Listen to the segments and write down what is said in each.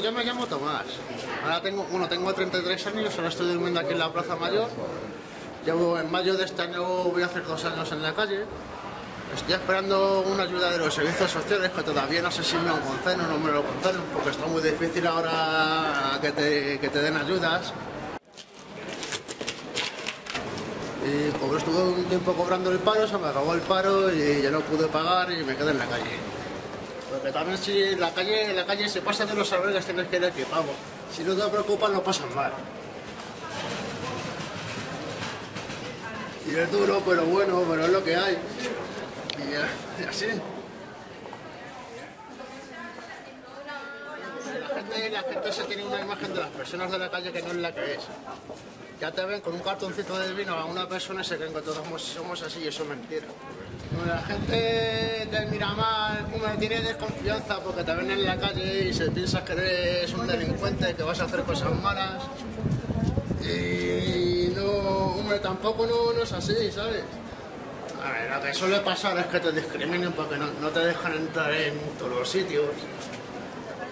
Pues yo me llamo Tomás. Ahora tengo 33 años, ahora estoy durmiendo aquí en la Plaza Mayor. Llevo en mayo de este año, voy a hacer 2 años en la calle. Estoy esperando una ayuda de los servicios sociales, que todavía no sé si me lo conceden o no me lo conceden, porque está muy difícil ahora que te den ayudas. Y como estuve un tiempo cobrando el paro, se me acabó el paro y ya no pude pagar y me quedé en la calle. Porque también si en la calle se pasa de los albergues tienes que ir equipado. Si no te preocupas no pasan mal. Y es duro, pero bueno, pero es lo que hay. Y así. La gente se tiene una imagen de las personas de la calle que no es la que es. Ya te ven con un cartoncito de vino a una persona y se creen que todos somos así y eso es mentira. Bueno, la gente te mira mal, tiene desconfianza porque te ven en la calle y se piensa que eres un delincuente, que vas a hacer cosas malas. Y no, hombre, tampoco no es así, ¿sabes? A ver, lo que suele pasar es que te discriminen porque no te dejan entrar en todos los sitios.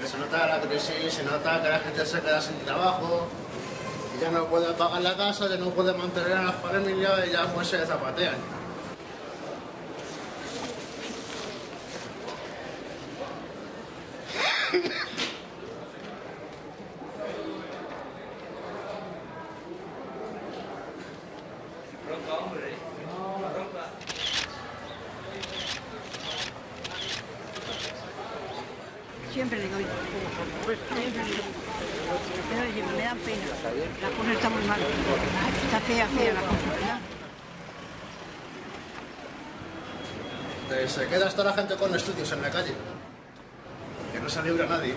Se nota la crisis, se nota que la gente se queda sin trabajo, y ya no puede pagar la casa, ya no puede mantener a la familia y ya pues se zapatean. Siempre le doy. Siempre le doy. Pero me dan pena. La cosa está muy mal. Está fea la cosa, ¿verdad? Se queda hasta la gente con estudios en la calle. Que no se libra nadie.